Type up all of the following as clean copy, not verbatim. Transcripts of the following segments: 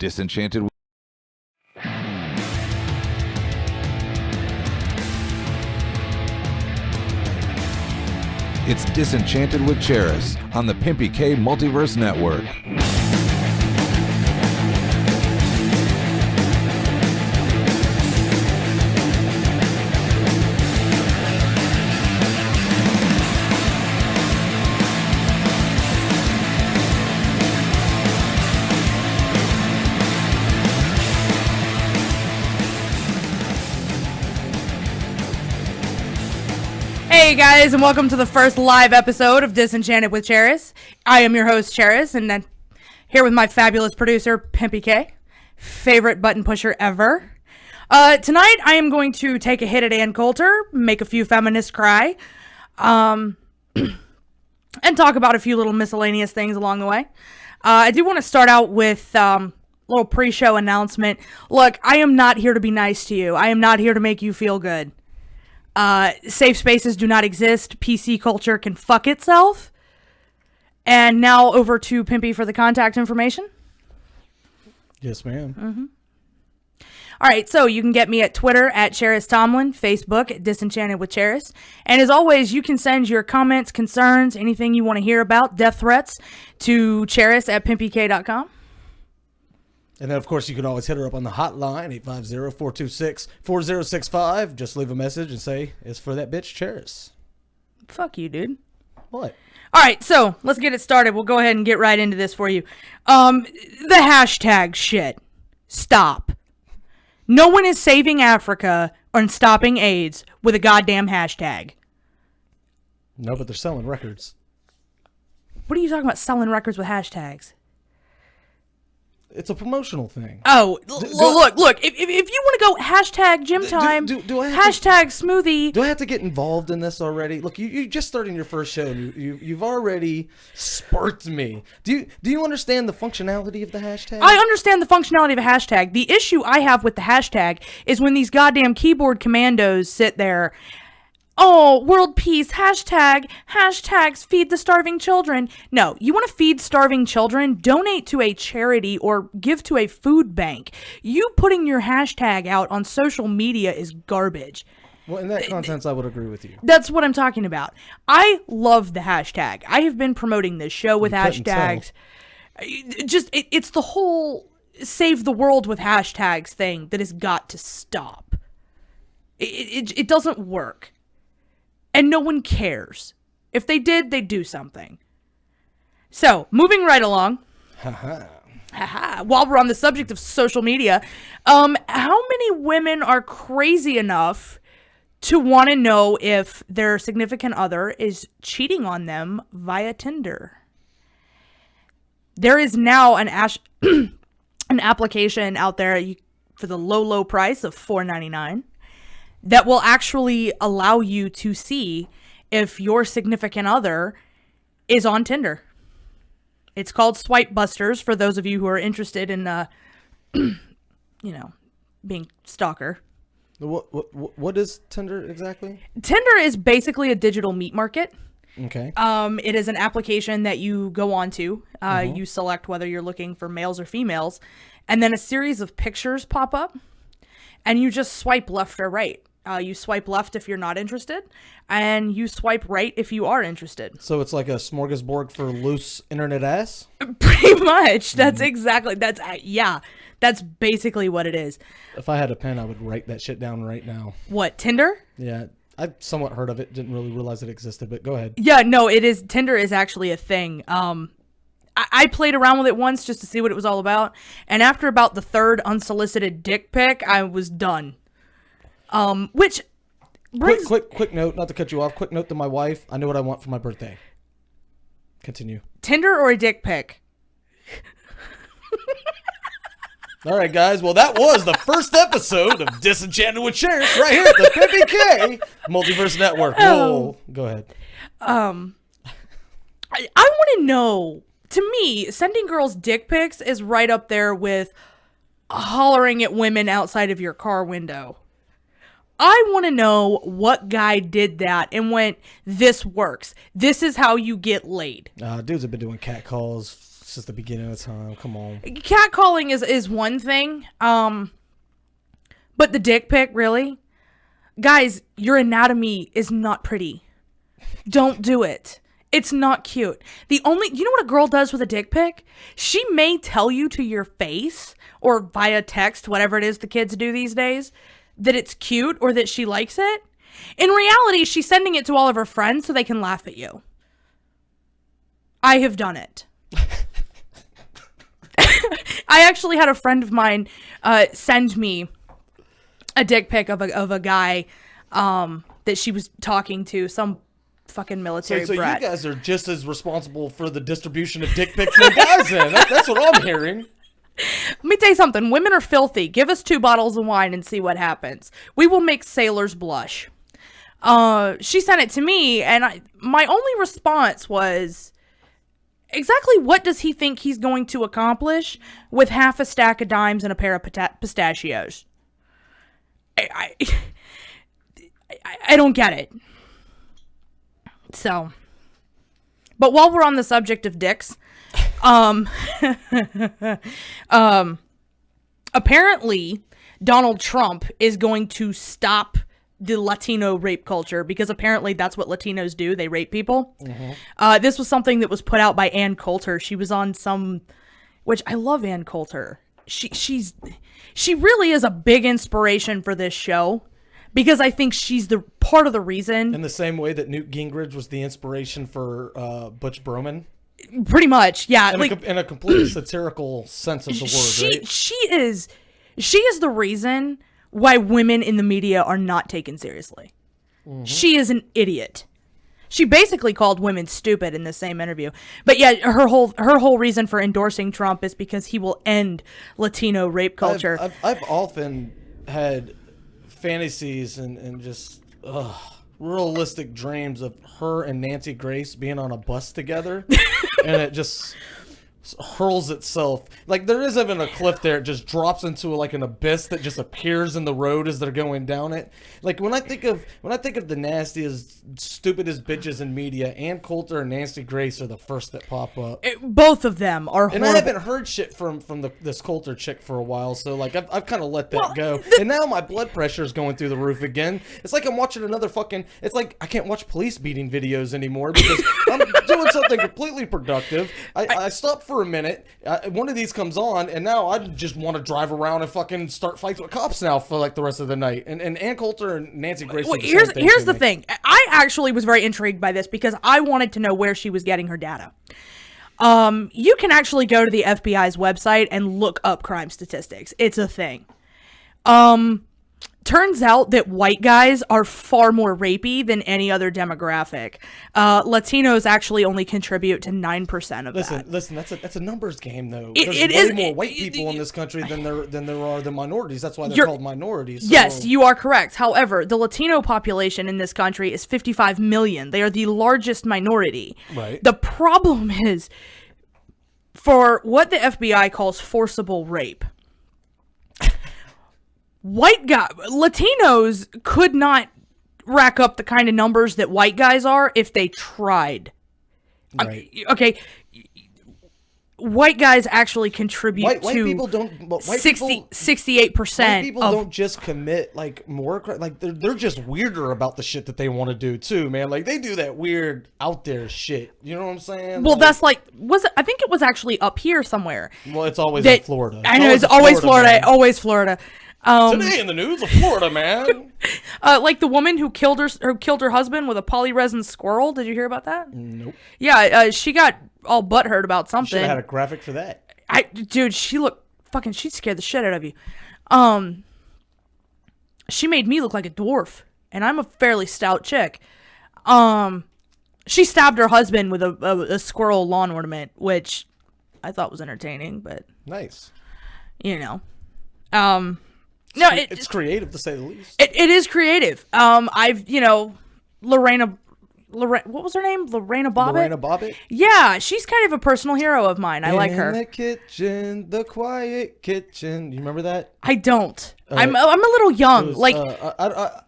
Disenchanted. It's Disenchanted with Charis on the Pimpy K Multiverse Network. Hey guys, and welcome to the first live episode of Disenchanted with Charis. I am your host, Charis, and I'm here with my fabulous producer, Pimpy K. Favorite button pusher ever. Tonight, I am going to take a hit at Coulter, make a few feminists cry, and talk about a few little miscellaneous things along the way. I do want to start out with a little pre-show announcement. Look, I am not here to be nice to you. I am not here to make you feel good. Safe spaces do not exist. PC culture can fuck itself. And now over to Pimpy for the contact information. Yes, ma'am. Mm-hmm. All right, so you can get me at Twitter at Charis Tomlin, Facebook at Disenchanted with Charis. And as always, you can send your comments, concerns, anything you want to hear about, death threats, to Charis at pimpyk.com. And then, of course, you can always hit her up on the hotline, 850-426-4065. Just leave a message and say, it's for that bitch, Charis. Fuck you, dude. What? All right, so let's get it started. We'll go ahead and get right into this for you. The hashtag shit. Stop. No one is saving Africa or stopping AIDS with a goddamn hashtag. No, but they're selling records. What are you talking about selling records with hashtags? It's a promotional thing. Oh, look. If you want to go hashtag gym time, hashtag smoothie. Do I have to get involved in this already? Look, you just started your first show, and you've already sparked me. Do you understand the functionality of the hashtag? I understand the functionality of a hashtag. The issue I have with the hashtag is when these goddamn keyboard commandos sit there. Oh, world peace, hashtags feed the starving children. No, you want to feed starving children? Donate to a charity or give to a food bank. You putting your hashtag out on social media is garbage. Well, in that context, I would agree with you. That's what I'm talking about. I love the hashtag. I have been promoting this show with hashtags. It's the whole save the world with hashtags thing that has got to stop. It doesn't work. And no one cares. If they did, they'd do something. So, moving right along. While we're on the subject of social media, how many women are crazy enough to want to know if their significant other is cheating on them via Tinder? There is now an application out there for the low price of $4.99. That will actually allow you to see if your significant other is on Tinder. It's called Swipe Busters for those of you who are interested in, being stalker. What is Tinder exactly? Tinder is basically a digital meat market. Okay. It is an application that you go on to. You select whether you're looking for males or females, and then a series of pictures pop up, and you just swipe left or right. You swipe left if you're not interested, and you swipe right if you are interested. So it's like a smorgasbord for loose internet ass? Pretty much. That's that's basically what it is. If I had a pen, I would write that shit down right now. What, Tinder? Yeah, I've somewhat heard of it. Didn't really realize it existed, but go ahead. Yeah, no, it is. Tinder is actually a thing. I played around with it once just to see what it was all about, and after about the third unsolicited dick pic, I was done. Which brings... Quick note, not to cut you off. Quick note to my wife. I know what I want for my birthday. Continue. Tinder or a dick pic? All right, guys. Well, that was the first episode of Disenchanted with Charis right here at the Pimpy K Multiverse Network. Whoa. Go ahead. I want to know, to me, sending girls dick pics is right up there with hollering at women outside of your car window. I want to know what guy did that and went, this works. This is how you get laid. Dudes have been doing cat calls It's just the beginning of time. Come on. Catcalling is one thing. But the dick pic, really? Guys, your anatomy is not pretty. Don't do it. It's not cute. You know what a girl does with a dick pic? She may tell you to your face or via text, whatever it is the kids do these days, that it's cute or that she likes it. In reality, she's sending it to all of her friends so they can laugh at you. I have done it. I actually had a friend of mine send me a dick pic of a guy that she was talking to, some fucking military so brat. You guys are just as responsible for the distribution of dick pics as guys then. That's what I'm hearing. Let me tell you something. Women are filthy. Give us 2 bottles of wine and see what happens. We will make sailors blush. She sent it to me, and my only response was, exactly what does he think he's going to accomplish with half a stack of dimes and a pair of pistachios? I don't get it. So, but while we're on the subject of dicks, apparently Donald Trump is going to stop the Latino rape culture because apparently that's what Latinos do. They rape people. Mm-hmm. This was something that was put out by Coulter. She was on which I love Coulter. She really is a big inspiration for this show because I think she's the part of the reason. In the same way that Newt Gingrich was the inspiration for Butch Broman. Pretty much, yeah. In a completely satirical sense of the word, right? She is the reason why women in the media are not taken seriously. Mm-hmm. She is an idiot. She basically called women stupid in the same interview. But yeah, her whole reason for endorsing Trump is because he will end Latino rape culture. I've often had fantasies and just realistic dreams of her and Nancy Grace being on a bus together, and it just hurls itself. Like there is even a cliff there, it just drops into like an abyss that just appears in the road as they're going down it. Like when I think of the nastiest, stupidest bitches in media, Coulter and Nancy Grace are the first that pop up. Both of them are horrible. And I haven't heard shit from this Coulter chick for a while, so like I've kind of let that go. And now my blood pressure is going through the roof again. It's like I'm watching another it's like I can't watch police beating videos anymore because I'm doing something completely productive. I stopped for a minute, one of these comes on, and now I just want to drive around and fucking start fights with cops now for like the rest of the night. And Coulter and Nancy Grace. Well, here's the thing. I actually was very intrigued by this because I wanted to know where she was getting her data. You can actually go to the FBI's website and look up crime statistics. It's a thing. Turns out that white guys are far more rapey than any other demographic. Latinos actually only contribute to 9% of that. Listen, that's a numbers game, though. There's way more white people in this country than there are the minorities. That's why they're called minorities. So. Yes, you are correct. However, the Latino population in this country is 55 million. They are the largest minority. Right. The problem is, for what the FBI calls forcible rape, Latinos could not rack up the kind of numbers that white guys are if they tried. Right. Okay. White guys actually contribute white to people don't, 68%. White people don't just commit like more, like they're just weirder about the shit that they want to do too, man. Like they do that weird out there shit. You know what I'm saying? Well, that's I think it was actually up here somewhere. Well, it's always in Florida. I know it's always Florida. Always Florida. Today in the news of Florida, man. Like the woman who killed her husband with a polyresin squirrel. Did you hear about that? Nope. Yeah, she got all butthurt about something. Should have had a graphic for that. Dude, she scared the shit out of you. She made me look like a dwarf, and I'm a fairly stout chick. She stabbed her husband with a squirrel lawn ornament, which I thought was entertaining, but nice. You know, no, it's creative to say the least. It is creative. Lorena, what was her name? Lorena Bobbitt? Lorena Bobbitt? Yeah, she's kind of a personal hero of mine. I like her. In the kitchen, the quiet kitchen. You remember that? I don't. I'm a little young.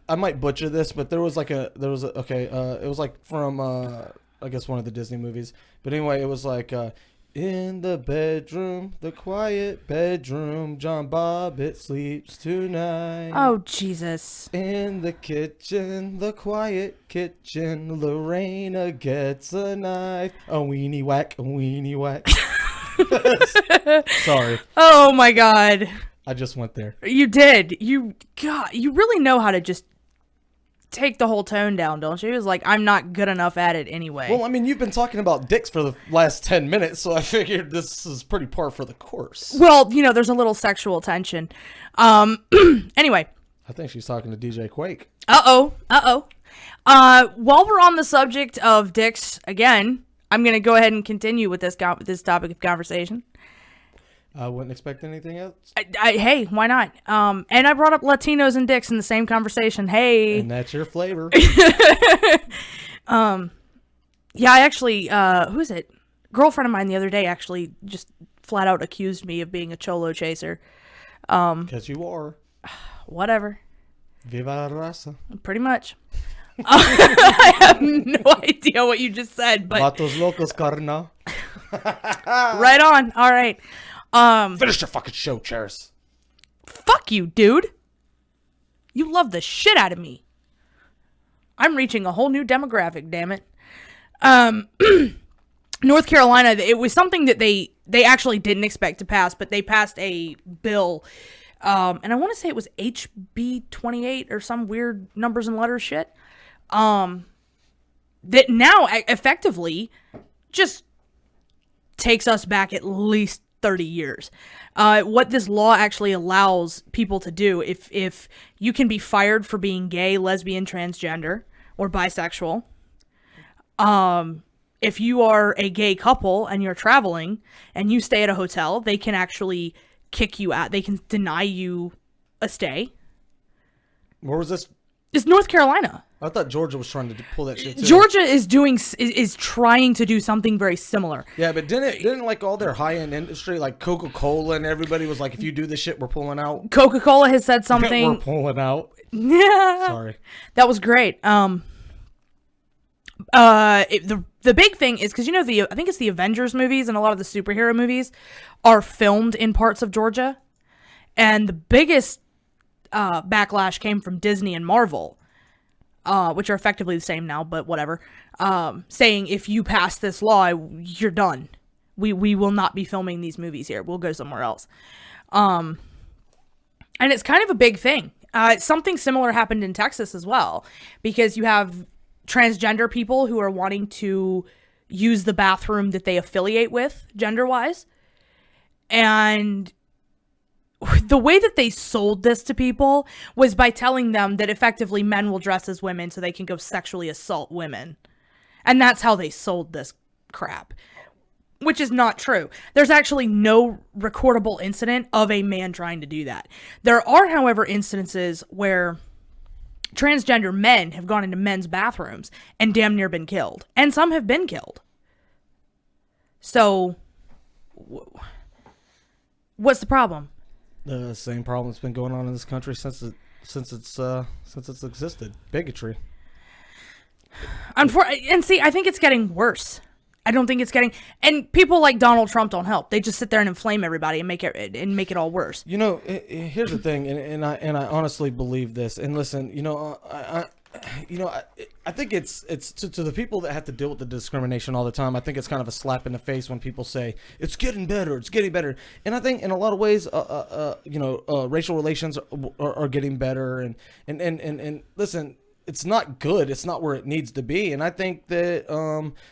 I might butcher this, but it was like from I guess one of the Disney movies. But anyway, it was like In the bedroom, the quiet bedroom, John Bobbitt sleeps tonight. Oh, Jesus. In the kitchen, the quiet kitchen, Lorena gets a knife. A weenie whack, a weenie whack. Sorry. Oh, my God. I just went there. You did. God, you really know how to just take the whole tone down, don't you? It's like, I'm not good enough at it anyway. Well, I mean, you've been talking about dicks for the last 10 minutes, so I figured this is pretty par for the course. Well, there's a little sexual tension. Anyway. I think she's talking to DJ Quake. While we're on the subject of dicks again, I'm going to go ahead and continue with this topic of conversation. I wouldn't expect anything else. Hey, why not? And I brought up Latinos and dicks in the same conversation. Hey. And that's your flavor. Yeah, I actually, who is it? Girlfriend of mine the other day actually just flat out accused me of being a cholo chaser. Because you are. Whatever. Viva la raza. Pretty much. I have no idea what you just said, but. Vatos locos, carnal. Right on. All right. Finish your fucking show, Charis. Fuck you, dude. You love the shit out of me. I'm reaching a whole new demographic, damn it. North Carolina, it was something that they actually didn't expect to pass, but they passed a bill, and I want to say it was HB 28 or some weird numbers and letters shit, that now effectively just takes us back at least 30 years. What this law actually allows people to do, if you can be fired for being gay, lesbian, transgender, or bisexual, if you are a gay couple and you're traveling and you stay at a hotel, they can actually kick you out. They can deny you a stay. Where was this? It's North Carolina. I thought Georgia was trying to pull that shit too. Georgia is trying to do something very similar. Yeah, but didn't like all their high-end industry, like Coca-Cola and everybody was like, if you do this shit, we're pulling out. Coca-Cola has said something. We're pulling out. Yeah. Sorry. That was great. The big thing is, because I think it's the Avengers movies and a lot of the superhero movies are filmed in parts of Georgia, and the biggest backlash came from Disney and Marvel, which are effectively the same now, but whatever, saying if you pass this law, you're done. We will not be filming these movies here. We'll go somewhere else. And it's kind of a big thing. Something similar happened in Texas as well, because you have transgender people who are wanting to use the bathroom that they affiliate with gender-wise. And the way that they sold this to people was by telling them that effectively men will dress as women so they can go sexually assault women. And that's how they sold this crap, which is not true. There's actually no recordable incident of a man trying to do that. There are, however, instances where transgender men have gone into men's bathrooms and damn near been killed. And some have been killed. So, what's the problem? The same problem that's been going on in this country since it's existed. Bigotry. And see, I think it's getting worse. I don't think it's getting, and people like Donald Trump don't help. They just sit there and inflame everybody and make it all worse. Here's the thing, and I honestly believe this. And listen, I think it's to the people that have to deal with the discrimination all the time. I think it's kind of a slap in the face when people say it's getting better, it's getting better. And I think in a lot of ways, racial relations are getting better. And listen. It's not good. It's not where it needs to be. And I think that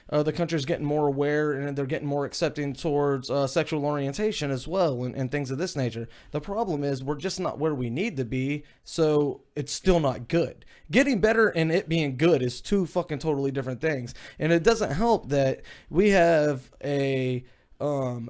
the country's getting more aware and they're getting more accepting towards sexual orientation as well and things of this nature. The problem is we're just not where we need to be, so it's still not good. Getting better and it being good is two fucking totally different things. And it doesn't help that we have a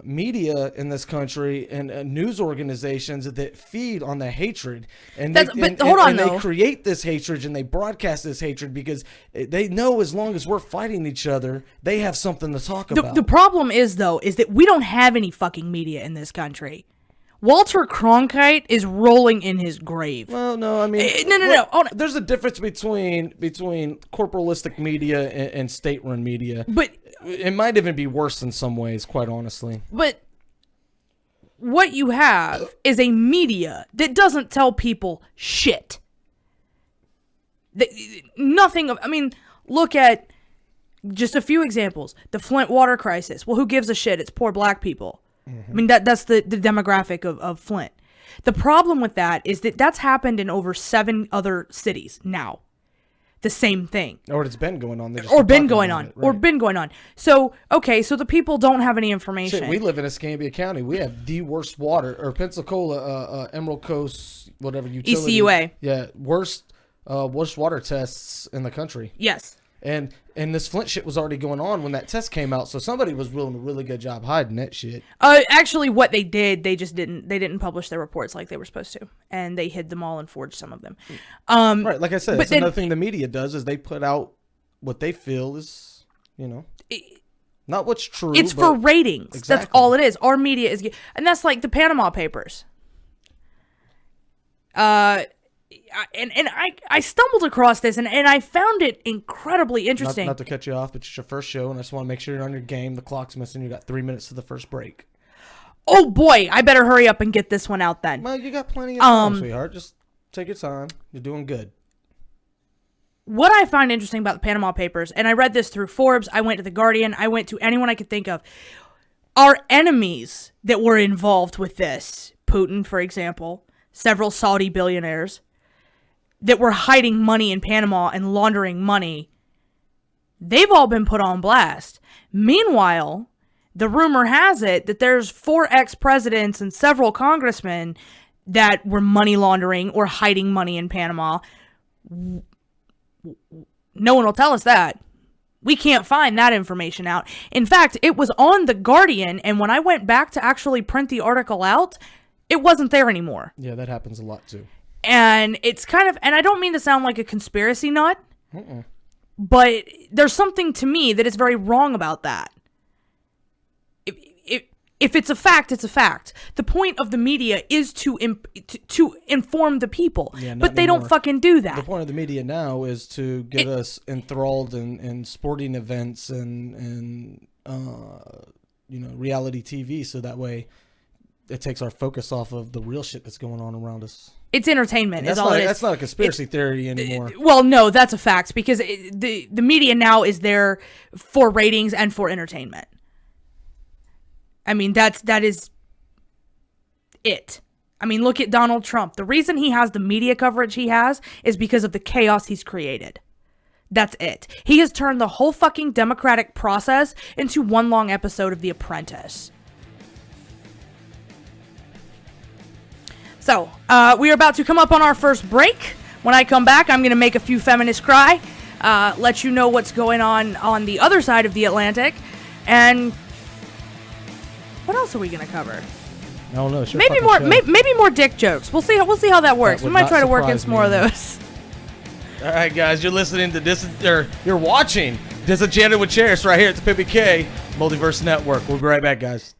media in this country and news organizations that feed on the hatred, and they create this hatred and they broadcast this hatred because they know as long as we're fighting each other, they have something to talk about. The problem is that we don't have any fucking media in this country. Walter Cronkite is rolling in his grave. Well, no, I mean, no. Oh, no. There's a difference between corporalistic media and state-run media. But It might even be worse in some ways, quite honestly. But what you have is a media that doesn't tell people shit. Nothing of, I mean, look at just a few examples. The Flint water crisis. Well, who gives a shit? It's poor black people. I mean, that's the demographic of Flint. The problem with that is that that's happened in over 7 other cities now. The same thing. Or it's been going on. Or been going on. Or been going on. So, okay, so the people don't have any information. Shit, we live in Escambia County. We have the worst water. Or Pensacola, Emerald Coast, whatever utility. ECUA. Yeah, worst water tests in the country. Yes. And this Flint shit was already going on when that test came out, so somebody was doing a really good job hiding that shit. Actually, what they did, they didn't publish their reports like they were supposed to, and they hid them all and forged some of them. Right, like I said, that's another thing the media does is they put out what they feel is, not what's true. It's for ratings. Exactly. That's all it is. Our media is, and that's like the Panama Papers. And I stumbled across this and I found it incredibly interesting. Not to cut you off, but it's your first show, and I just want to make sure you're on your game. The clock's missing. You got 3 minutes to the first break. Oh boy, I better hurry up and get this one out then. Well, you got plenty of time, sweetheart. Just take your time. You're doing good. What I find interesting about the Panama Papers, and I read this through Forbes, I went to The Guardian, I went to anyone I could think of, our enemies that were involved with this, Putin, for example, several Saudi billionaires, that were hiding money in Panama and laundering money, they've all been put on blast. Meanwhile, the rumor has it that there's 4 ex-presidents and several congressmen that were money laundering or hiding money in Panama. No one will tell us that. We can't find that information out. In fact, it was on The Guardian, and when I went back to actually print the article out, it wasn't there anymore. Yeah, that happens a lot too. And it's kind of, and I don't mean to sound like a conspiracy nut, but there's something to me that is very wrong about that. If it's a fact, it's a fact. The point of the media is to inform the people, but they don't fucking do that. The point of the media now is to get us enthralled in sporting events and reality TV, so that way it takes our focus off of the real shit that's going on around us. It's entertainment. Is all it is. That's not a conspiracy theory anymore. Well, no, that's a fact, because the media now is there for ratings and for entertainment. I mean, that is it. I mean, look at Donald Trump. The reason he has the media coverage he has is because of the chaos he's created. That's it. He has turned the whole fucking democratic process into one long episode of The Apprentice. So, we are about to come up on our first break. When I come back, I'm going to make a few feminists cry, let you know what's going on the other side of the Atlantic, and what else are we going to cover? I don't know. Maybe more dick jokes. We'll see how that works. We might try to work in some more of those. All right, guys, you're listening to you're watching Disenchanted with Charis right here at the Pimpy K Multiverse Network. We'll be right back, guys.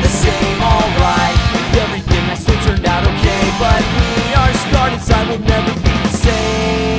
the same, alright. Everything has still turned out okay, but we are scarred inside, we'll never be the same.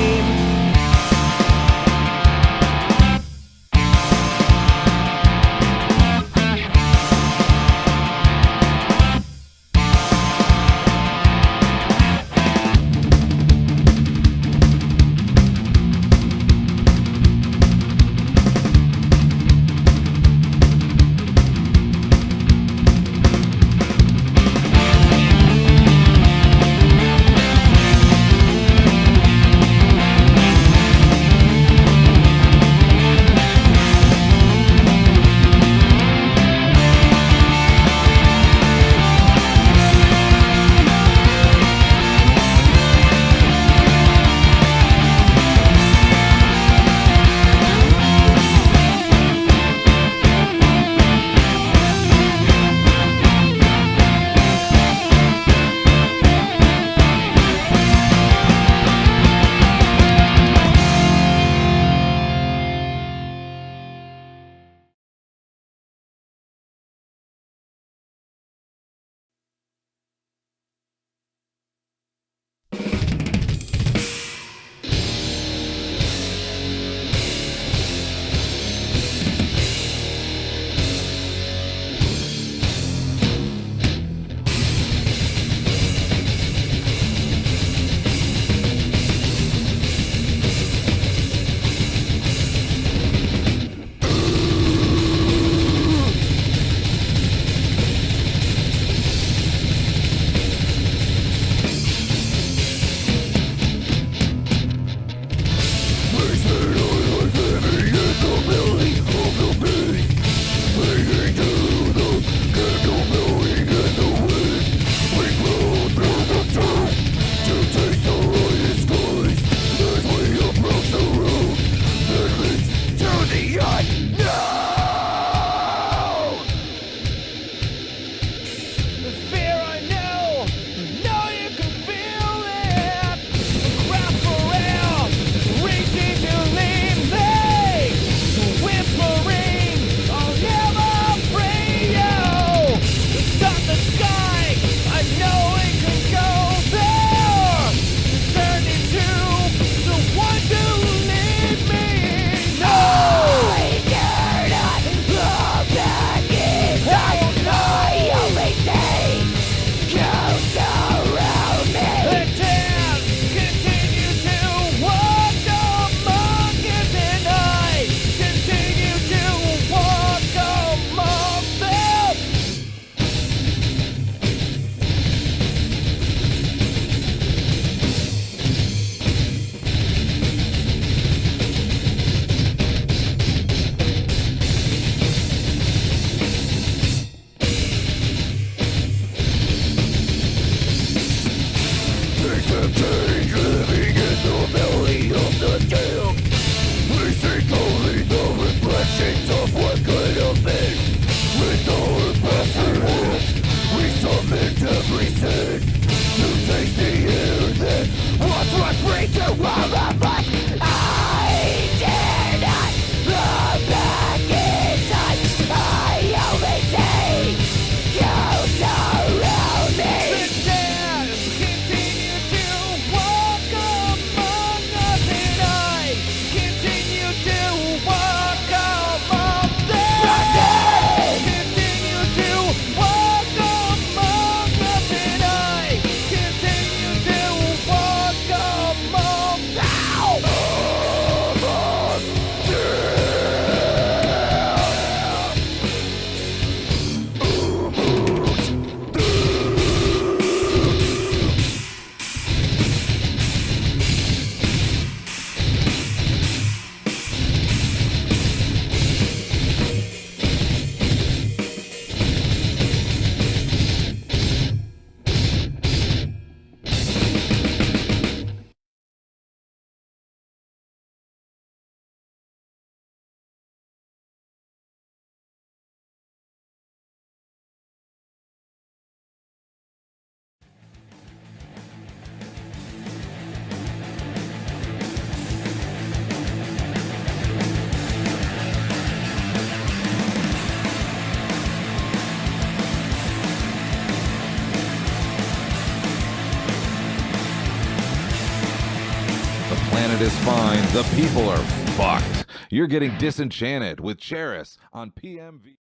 planet is fine. The people are fucked. You're getting Disenchanted with Charis on PMV.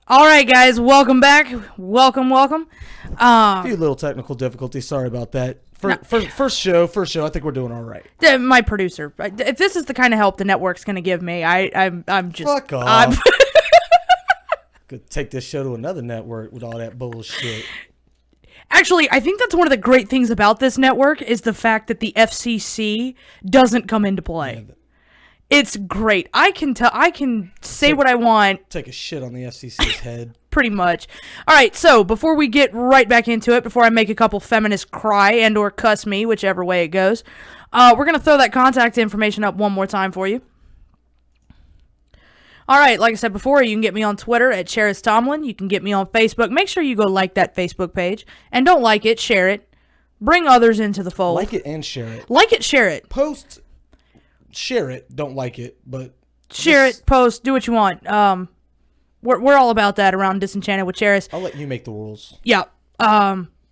All right, guys, welcome back. Welcome. A few little technical difficulties. Sorry about that. First show. I think we're doing all right. My producer. If this is the kind of help the network's going to give me, I'm just... Fuck off. Could take this show to another network with all that bullshit. Actually, I think that's one of the great things about this network is the fact that the FCC doesn't come into play. Yeah, it's great. I can say what I want. Take a shit on the FCC's head. Pretty much. All right, so before we get right back into it, before I make a couple feminists cry and or cuss me, whichever way it goes, we're going to throw that contact information up one more time for you. All right, like I said before, you can get me on Twitter at Charis Tomlin. You can get me on Facebook. Make sure you go like that Facebook page. And don't like it, share it. Bring others into the fold. Like it and share it. Like it, share it. Post, share it. Don't like it, but... Share it, post, do what you want. We're all about that around Disenchanted with Charis. I'll let you make the rules. Yeah.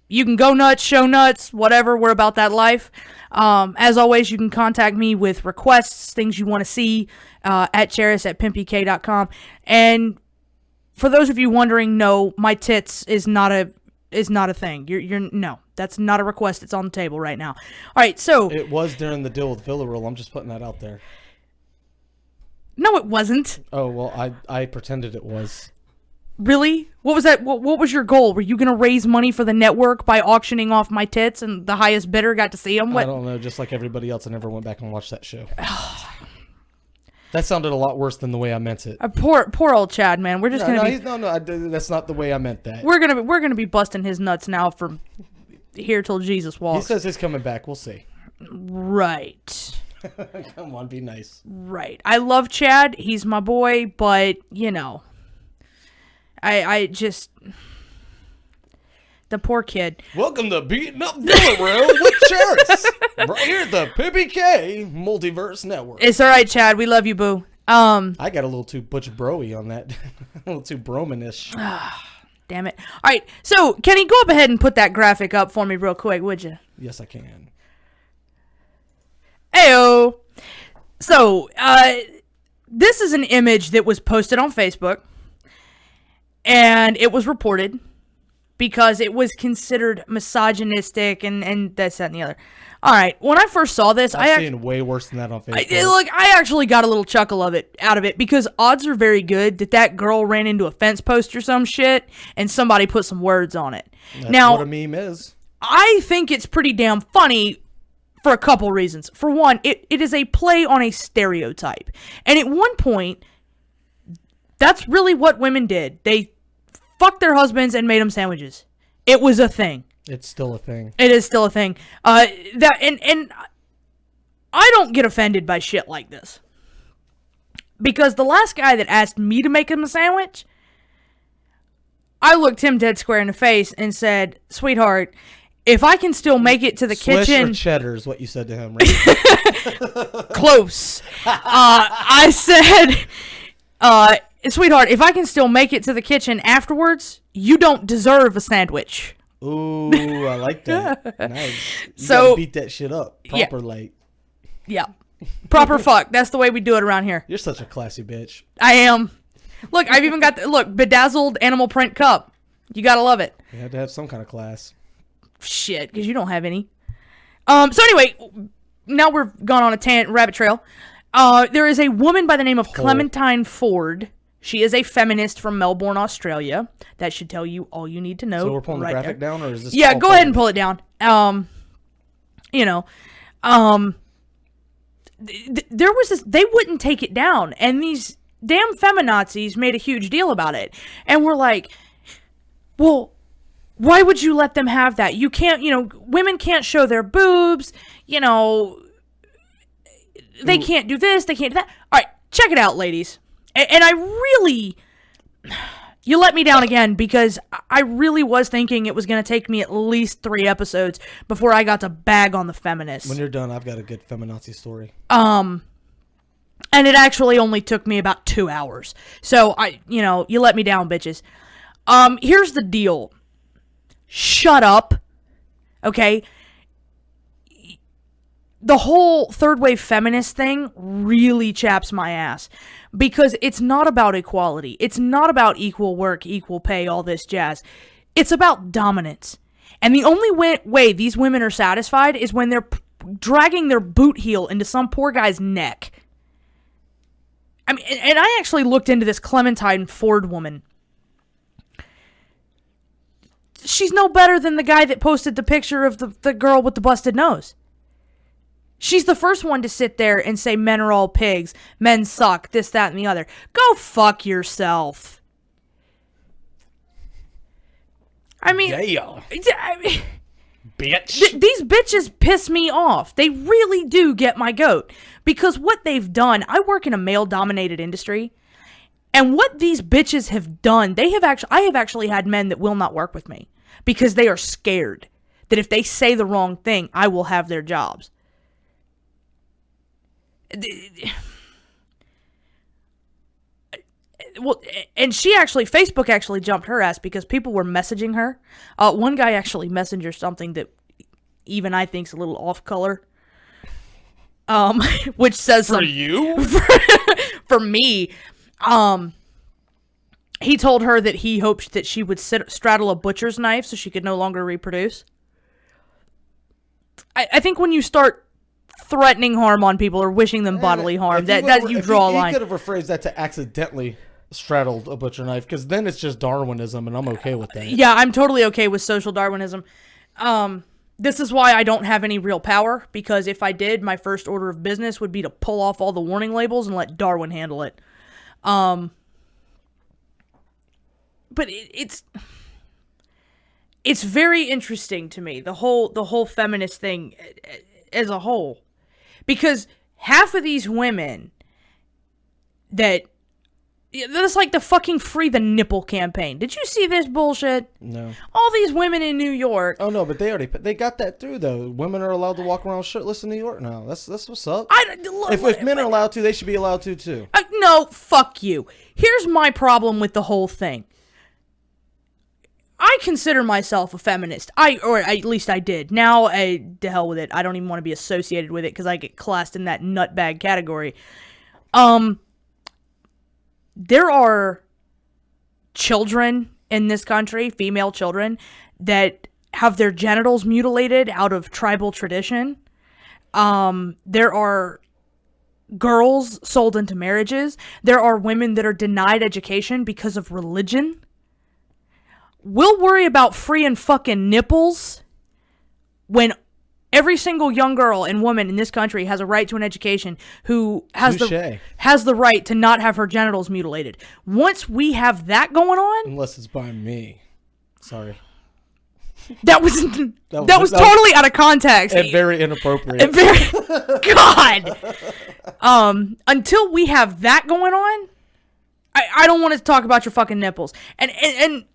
You can go nuts, show nuts, whatever. We're about that life. As always, you can contact me with requests, things you want to see at charis@pimpyk.com. And for those of you wondering, no, my tits is not a thing. No, that's not a request. It's on the table right now. All right, so it was during the deal with Villarreal. I'm just putting that out there. No, it wasn't. Oh well, I pretended it was. Really? What was that? What was your goal? Were you going to raise money for the network by auctioning off my tits and the highest bidder got to see them? I don't know. Just like everybody else, I never went back and watched that show. That sounded a lot worse than the way I meant it. Poor old Chad, man. We're just that's not the way I meant that. We're gonna be busting his nuts now from here till Jesus walks. He says he's coming back. We'll see. Right. Come on, be nice. Right. I love Chad. He's my boy, but you know. I just... The poor kid. Welcome to Beating Up Villarreal with Charis. Right here at the Pimpy K Multiverse Network. It's alright, Chad. We love you, boo. I got a little too butch bro-y on that. A little too Bromanish. Damn it. Alright, so, Kenny, go up ahead and put that graphic up for me real quick, would you? Yes, I can. Heyo. So, this is an image that was posted on Facebook. And it was reported because it was considered misogynistic and this, that, and the other. All right. When I first saw this, I've seen way worse than that on Facebook. I actually got a little chuckle out of it because odds are very good that girl ran into a fence post or some shit and somebody put some words on it. That's now, what a meme is. I think it's pretty damn funny for a couple reasons. For one, it is a play on a stereotype. And at one point... That's really what women did. They fucked their husbands and made them sandwiches. It was a thing. It's still a thing. It is still a thing. And I don't get offended by shit like this. Because the last guy that asked me to make him a sandwich, I looked him dead square in the face and said, "Sweetheart, if I can still make it to the Swiss kitchen..." or cheddar is what you said to him, right? Close. I said... "Sweetheart, if I can still make it to the kitchen afterwards, you don't deserve a sandwich." Ooh, I like that. Nice. You so gotta beat that shit up proper, yeah. like. Yeah. Proper fuck. That's the way we do it around here. You're such a classy bitch. I am. Look, I've even got bedazzled animal print cup. You gotta love it. You have to have some kind of class. Shit, because you don't have any. So anyway, now we're gone on a rabbit trail. There is a woman by the name of Clementine Ford. She is a feminist from Melbourne, Australia. That should tell you all you need to know. So we're pulling the graphic down, or is this? Yeah, go ahead and pull it down. There was this. They wouldn't take it down, and these damn feminazis made a huge deal about it. And we're like, well, why would you let them have that? You can't. Women can't show their boobs. They can't do this. They can't do that. All right, check it out, ladies. And I really... You let me down again because I really was thinking it was going to take me at least 3 episodes before I got to bag on the feminists. When you're done, I've got a good feminazi story. And it actually only took me about 2 hours. So, you let me down, bitches. Here's the deal. Shut up. Okay? the whole third wave feminist thing really chaps my ass because it's not about equality. It's not about equal work, equal pay, all this jazz. It's about dominance. And the only way these women are satisfied is when they're dragging their boot heel into some poor guy's neck. I mean, and I actually looked into this Clementine Ford woman. She's no better than the guy that posted the picture of the girl with the busted nose. She's the first one to sit there and say men are all pigs, men suck, this, that, and the other. Go fuck yourself. I mean, Yeah. Bitch. These bitches piss me off. They really do get my goat. Because what they've done, I work in a male-dominated industry, and what these bitches have done, I have actually had men that will not work with me because they are scared that if they say the wrong thing, I will have their jobs. Well, and Facebook actually jumped her ass because people were messaging her. One guy actually messaged her something that even I think's a little off color. Which says For you? for me. He told her that he hoped that she would straddle a butcher's knife so she could no longer reproduce. I think when you start threatening harm on people or wishing them bodily harm, you draw a line. He could have rephrased that to accidentally straddled a butcher knife, because then it's just Darwinism, and I'm okay with that. Yeah, I'm totally okay with social Darwinism. This is why I don't have any real power, because if I did, my first order of business would be to pull off all the warning labels and let Darwin handle it. But it's very interesting to me, the whole feminist thing as a whole, because half of these women that's like the fucking Free the Nipple campaign. Did you see this bullshit? No. All these women in New York. Oh no, but they got that through though. Women are allowed to walk around shirtless in New York now. That's what's up. If men are allowed to, they should be allowed to too. No, fuck you. Here's my problem with the whole thing. I consider myself a feminist. Or at least I did. Now, to hell with it. I don't even want to be associated with it because I get classed in that nutbag category. There are children in this country, female children, that have their genitals mutilated out of tribal tradition. There are girls sold into marriages. There are women that are denied education because of religion. We'll worry about free and fucking nipples when every single young girl and woman in this country has a right to an education who has the right to not have her genitals mutilated. Once we have that going on, unless it's by me. Sorry. That was totally out of context. And very inappropriate. God. Until we have that going on, I don't want to talk about your fucking nipples. And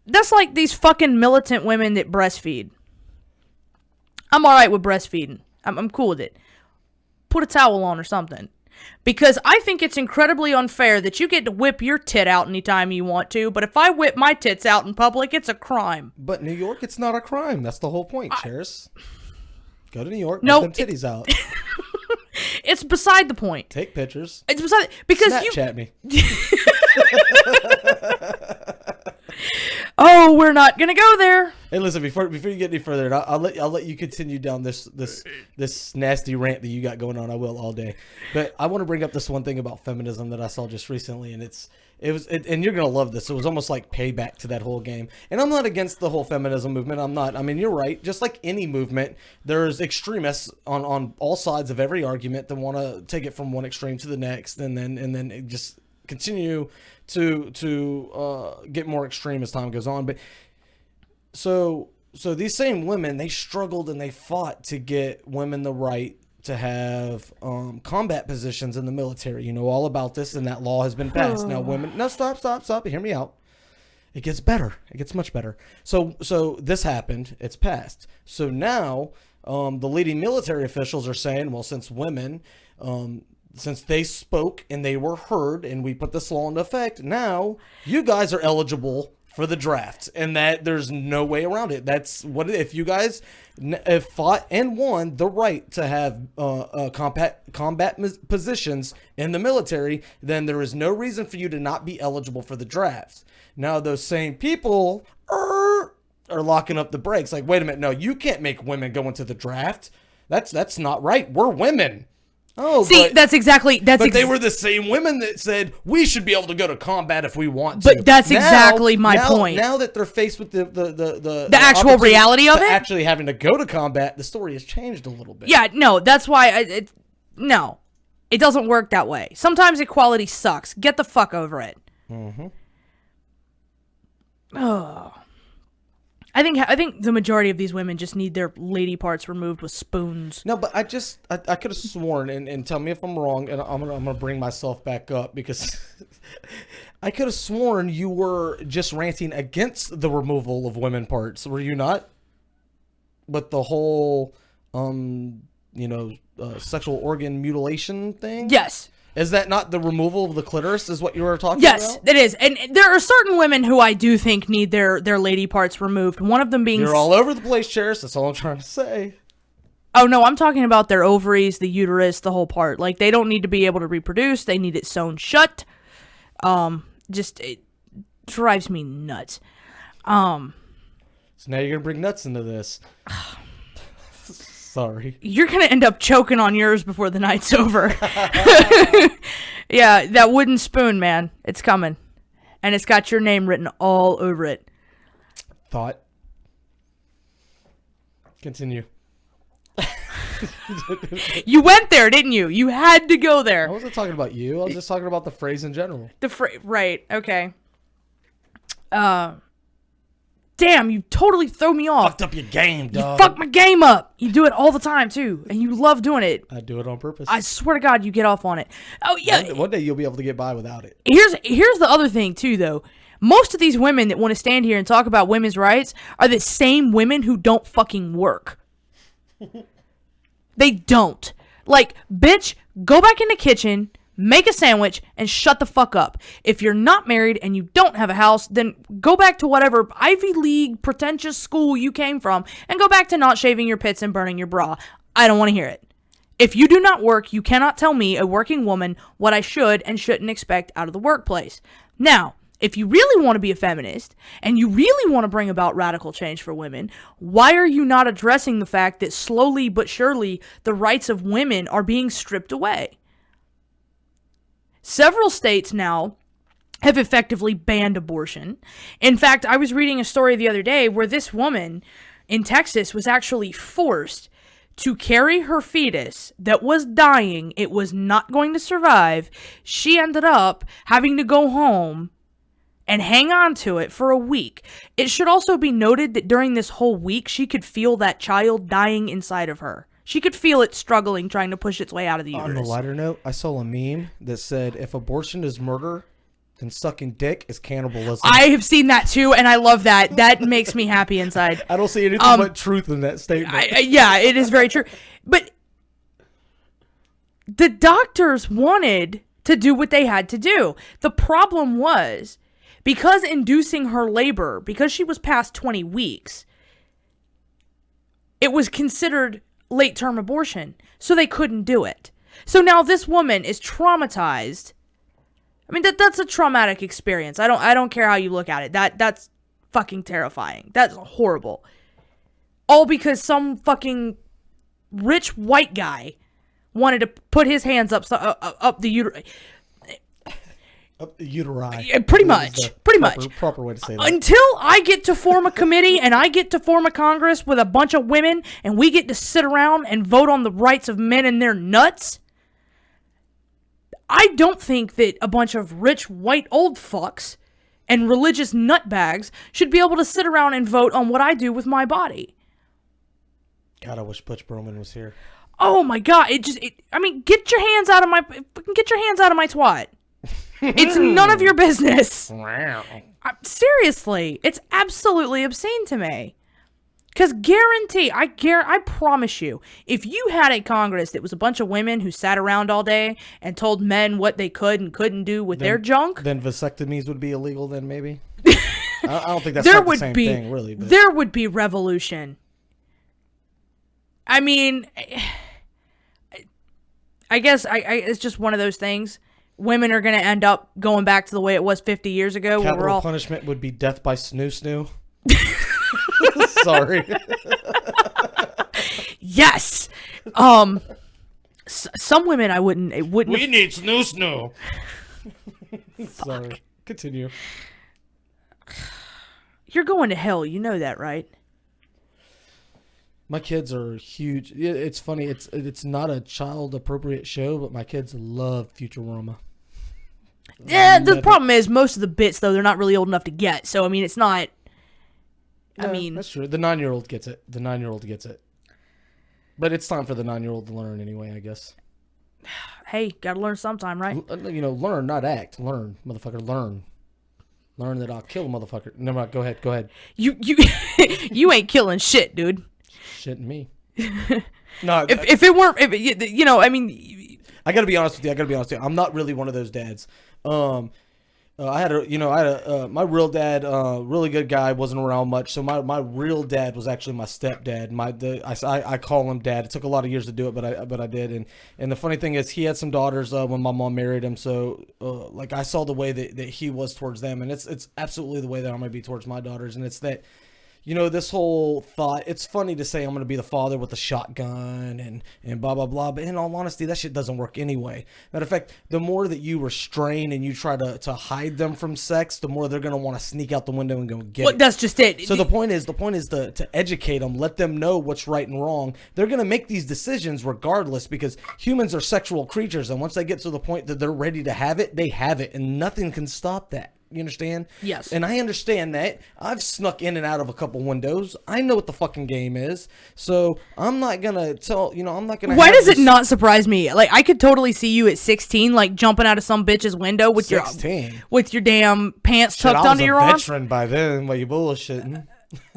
that's like these fucking militant women that breastfeed. I'm alright with breastfeeding. I'm cool with it. Put a towel on or something. Because I think it's incredibly unfair that you get to whip your tit out anytime you want to, but if I whip my tits out in public, it's a crime. But New York, it's not a crime. That's the whole point, Charis. Go to New York, no, get them titties out. It's beside the point. Take pictures. It's beside because Snapchat me. Oh, we're not gonna go there. Hey, listen, before you get any further, I'll let you continue down this nasty rant that you got going on. I will all day, but I want to bring up this one thing about feminism that I saw just recently, and and you're gonna love this. It was almost like payback to that whole game. And I'm not against the whole feminism movement. I'm not. I mean, you're right. Just like any movement, there's extremists on all sides of every argument that want to take it from one extreme to the next, and then it just continue to get more extreme as time goes on. But so these same women, they struggled and they fought to get women the right to have combat positions in the military. You know all about this, and that law has been passed. Now women, no, stop, hear me out. It gets better. It gets much better. So this happened. It's passed. So now the leading military officials are saying, well, since women since they spoke and they were heard and we put this law into effect, now you guys are eligible for the draft, and that there's no way around it. That's what if you guys have fought and won the right to have combat positions in the military, then there is no reason for you to not be eligible for the draft. Now those same people are locking up the brakes. Like, wait a minute, no, you can't make women go into the draft. That's not right. We're women. Oh, see, but they were the same women that said we should be able to go to combat if we want to. But that's exactly my point. Now that they're faced with the actual reality of it, actually having to go to combat, the story has changed a little bit. Yeah, no, that's why no, it doesn't work that way. Sometimes equality sucks. Get the fuck over it. Mm-hmm. Oh. I think the majority of these women just need their lady parts removed with spoons. No, but I could have sworn, and tell me if I'm wrong, and I'm gonna bring myself back up because I could have sworn you were just ranting against the removal of women parts. Were you not? But the whole, sexual organ mutilation thing. Yes. Is that not the removal of the clitoris is what you were talking about? Yes, it is. And there are certain women who I do think need their lady parts removed. One of them being... You're all over the place, Charis. That's all I'm trying to say. Oh, no, I'm talking about their ovaries, the uterus, the whole part. Like, they don't need to be able to reproduce. They need it sewn shut. It drives me nuts. So now you're going to bring nuts into this. Sorry. You're going to end up choking on yours before the night's over. Yeah, that wooden spoon, man. It's coming. And it's got your name written all over it. Thought. Continue. You went there, didn't you? You had to go there. I wasn't talking about you. I was just talking about the phrase in general. Right, okay. Damn, you totally throw me off. Fucked up your game, dog. You fuck my game up. You do it all the time, too. And you love doing it. I do it on purpose. I swear to God, you get off on it. Oh, yeah. One day you'll be able to get by without it. Here's the other thing, too, though. Most of these women that want to stand here and talk about women's rights are the same women who don't fucking work. They don't. Like, bitch, go back in the kitchen, make a sandwich, and shut the fuck up. If you're not married and you don't have a house, then go back to whatever Ivy League pretentious school you came from and go back to not shaving your pits and burning your bra. I don't want to hear it. If you do not work, you cannot tell me, a working woman, what I should and shouldn't expect out of the workplace. Now, if you really want to be a feminist and you really want to bring about radical change for women, why are you not addressing the fact that slowly but surely the rights of women are being stripped away? Several states now have effectively banned abortion. In fact, I was reading a story the other day where this woman in Texas was actually forced to carry her fetus that was dying. It was not going to survive. She ended up having to go home and hang on to it for a week. It should also be noted that during this whole week, she could feel that child dying inside of her. She could feel it struggling, trying to push its way out of the uterus. On a lighter note, I saw a meme that said, if abortion is murder, then sucking dick is cannibalism. I have seen that too, and I love that. That makes me happy inside. I don't see anything but truth in that statement. Yeah, it is very true. But the doctors wanted to do what they had to do. The problem was, because inducing her labor, because she was past 20 weeks, it was considered late-term abortion, so they couldn't do it. So now this woman is traumatized. I mean, that's a traumatic experience. I don't care how you look at it. That's fucking terrifying. That's horrible. All because some fucking rich white guy wanted to put his hands up the uterus. Up the uteri. Yeah, pretty much. Proper way to say that. Until I get to form a committee and I get to form a Congress with a bunch of women and we get to sit around and vote on the rights of men and their nuts, I don't think that a bunch of rich white old fucks and religious nutbags should be able to sit around and vote on what I do with my body. God, I wish Butch Broman was here. Oh my God! Get your hands out of my twat. It's none of your business. Seriously, it's absolutely obscene to me. Because I promise you, if you had a Congress that was a bunch of women who sat around all day and told men what they could and couldn't do with their junk, then vasectomies would be illegal then, maybe? I don't think that's there quite the would same be thing, really. But. there would be revolution. I mean, I guess it's just one of those things. Women are going to end up going back to the way it was 50 years ago. Where we're Capital all punishment would be death by snoo. Sorry. Yes. Some women I wouldn't. It wouldn't. We need snoo. Sorry. Continue. You're going to hell. You know that, right? My kids are huge. It's funny. It's not a child appropriate show, but my kids love Futurama. Yeah. The problem is most of the bits though they're not really old enough to get. So I mean, it's not. Yeah, I mean, that's true. The 9-year-old gets it. But it's time for the 9-year-old to learn anyway, I guess. Hey, gotta learn sometime, right? Learn, not act. Learn, motherfucker, learn. Learn that I'll kill a motherfucker. Never mind, go ahead. You you ain't killing shit, dude. Shitting me. No, if it weren't, I mean, I gotta be honest with you. I'm not really one of those dads. I had my real dad, really good guy, wasn't around much. So my real dad was actually my stepdad. I call him dad. It took a lot of years to do it, but I did. And the funny thing is, he had some daughters when my mom married him. So I saw the way that he was towards them, and it's absolutely the way that I'm gonna be towards my daughters. And it's that. This whole thought, it's funny to say I'm going to be the father with a shotgun and blah, blah, blah. But in all honesty, that shit doesn't work anyway. Matter of fact, the more that you restrain and you try to hide them from sex, the more they're going to want to sneak out the window and go get it. That's just it. So the point is to educate them, let them know what's right and wrong. They're going to make these decisions regardless because humans are sexual creatures. And once they get to the point that they're ready to have it, they have it. And nothing can stop that. You understand? Yes. And I understand that. I've snuck in and out of a couple windows. I know what the fucking game is. So I'm not going to I'm not going to. Why does it not surprise me? Like, I could totally see you at 16, like, jumping out of some bitch's window with 16? Your damn pants tucked under your arm. I arm. was a veteran by then. Why you bullshitting?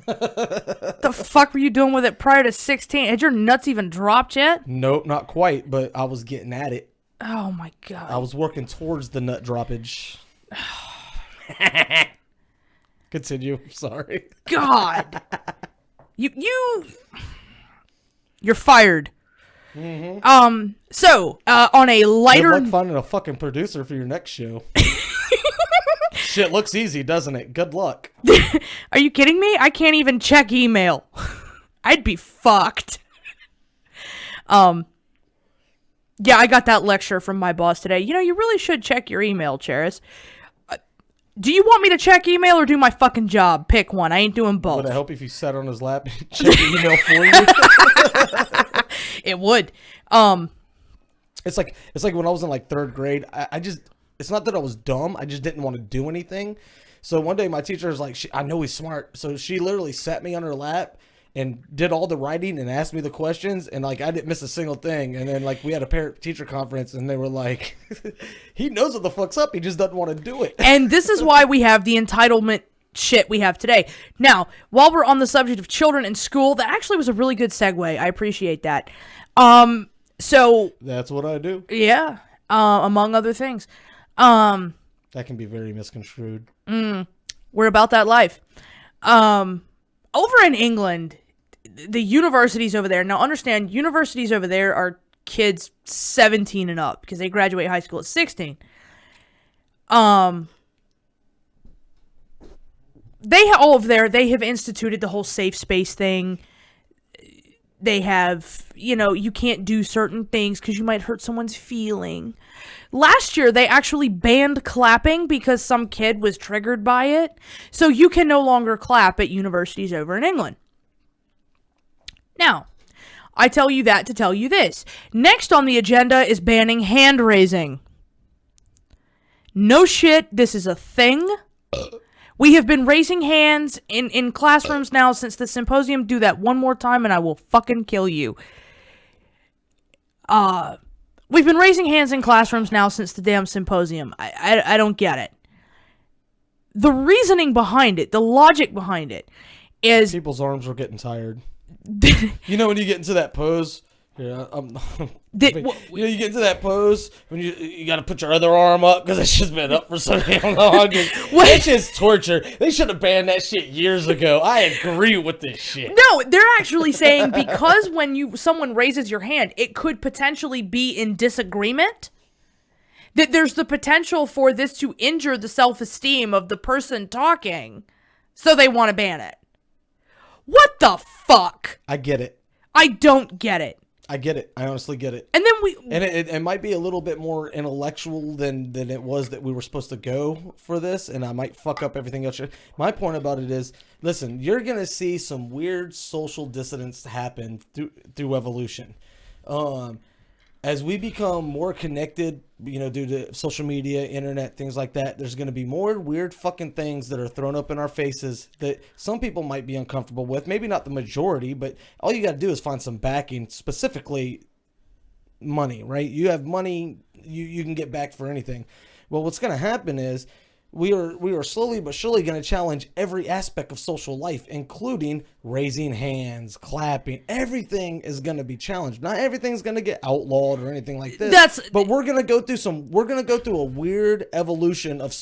What the fuck were you doing with it prior to 16? Had your nuts even dropped yet? Nope, not quite, but I was getting at it. Oh, my God. I was working towards the nut droppage. Continue. Sorry. God. You're fired. Mm-hmm. So, on a lighter... Good luck finding a fucking producer for your next show. Shit looks easy, doesn't it? Good luck. Are you kidding me? I can't even check email. I'd be fucked. Yeah, I got that lecture from my boss today. You really should check your email, Charis. Do you want me to check email or do my fucking job? Pick one. I ain't doing both. Would it help if you sat on his lap and checked the email for you? It would. It's like when I was in like 3rd grade. I just, it's not that I was dumb. I just didn't want to do anything. So one day my teacher was like, I know he's smart. So she literally sat me on her lap and did all the writing and asked me the questions, and like I didn't miss a single thing. And then like we had a parent-teacher conference, and they were like, "He knows what the fuck's up. He just doesn't want to do it." And this is why we have the entitlement shit we have today. Now, while we're on the subject of children in school, that actually was a really good segue. I appreciate that. So that's what I do. Yeah, among other things. That can be very misconstrued. We're about that life. Over in England, the universities over there, now understand, universities over there are kids 17 and up because they graduate high school at 16. They have instituted the whole safe space thing. They have, you can't do certain things because you might hurt someone's feeling. Last year, they actually banned clapping because some kid was triggered by it. So you can no longer clap at universities over in England. Now, I tell you that to tell you this. Next on the agenda is banning hand raising. No shit, this is a thing. We have been raising hands in classrooms now since the symposium. Do that one more time and I will fucking kill you. We've been raising hands in classrooms now since the damn symposium. I don't get it. The reasoning behind it, the logic behind it is... People's arms were getting tired. When you get into that pose Yeah, Did- you get into that pose when you got to put your other arm up because it's just been up for so damn long. It's just torture. They should have banned that shit years ago. I agree with this shit. No, they're actually saying because when someone raises your hand, it could potentially be in disagreement. That there's the potential for this to injure the self-esteem of the person talking, so they want to ban it. What the fuck? I get it. I don't get it. I get it. I honestly get it. And then it might be a little bit more intellectual than it was that we were supposed to go for this, and I might fuck up everything else. My point about it is, listen, you're gonna see some weird social dissidence happen through evolution. As we become more connected, due to social media, internet, things like that, there's going to be more weird fucking things that are thrown up in our faces that some people might be uncomfortable with. Maybe not the majority, but all you got to do is find some backing, specifically money, right? You have money, you can get back for anything. Well, what's going to happen is we are slowly but surely going to challenge every aspect of social life, including raising hands, clapping. Everything is going to be challenged. Not everything's going to get outlawed or anything like this. But we're going to go through a weird evolution of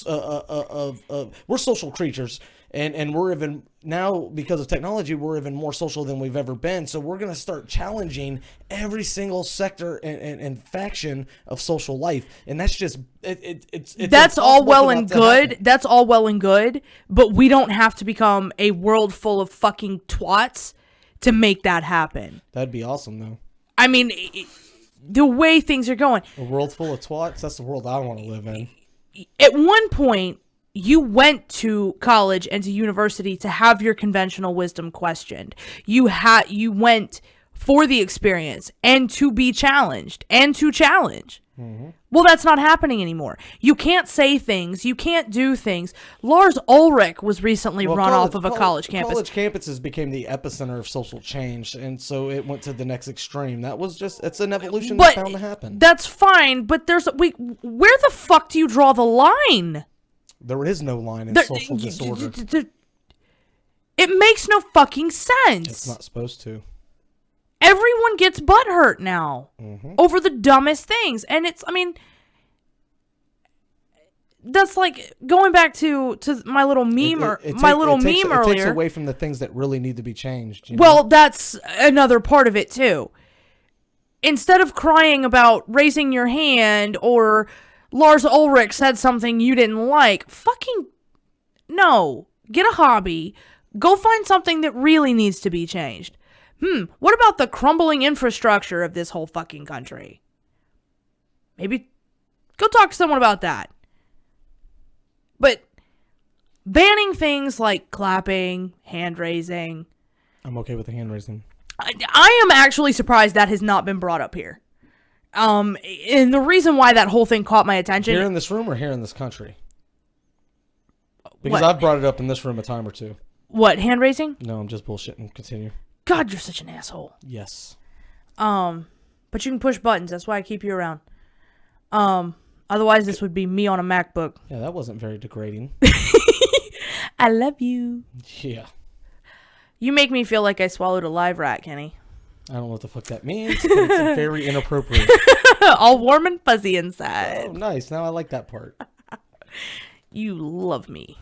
we're social creatures, and we're even now, because of technology, we're even more social than we've ever been. So we're going to start challenging every single sector and faction of social life. And that's just, it's that's all well and good. That's all well and good. But we don't have to become a world full of fucking twats to make that happen. That'd be awesome, though. I mean, the way things are going. A world full of twats? That's the world I want to live in. At one point, you went to college and to university to have your conventional wisdom questioned. You went for the experience and to be challenged and to challenge. Mm-hmm. Well, that's not happening anymore. You can't say things. You can't do things. Lars Ulrich was recently run off of a college campus. College campuses became the epicenter of social change, and so it went to the next extreme. That was it's an evolution that's bound to happen. That's fine, but where the fuck do you draw the line? There is no line in social disorder. It makes no fucking sense. It's not supposed to. Everyone gets butthurt now over the dumbest things. And that's like going back to my little meme earlier. It takes away from the things that really need to be changed. Well, that's another part of it too. Instead of crying about raising your hand or Lars Ulrich said something you didn't like, fucking no. Get a hobby. Go find something that really needs to be changed. What about the crumbling infrastructure of this whole fucking country? Maybe go talk to someone about that. But banning things like clapping, hand raising. I'm okay with the hand raising. I am actually surprised that has not been brought up here. And the reason why that whole thing caught my attention. Here in this room or here in this country? Because I've brought it up in this room a time or two. What, hand raising? No, I'm just bullshitting. Continue. God, you're such an asshole. Yes. But you can push buttons. That's why I keep you around. Otherwise, this would be me on a MacBook. Yeah, that wasn't very degrading. I love you. Yeah. You make me feel like I swallowed a live rat, Kenny. I don't know what the fuck that means, but it's very inappropriate. All warm and fuzzy inside. Oh, nice. Now I like that part. You love me.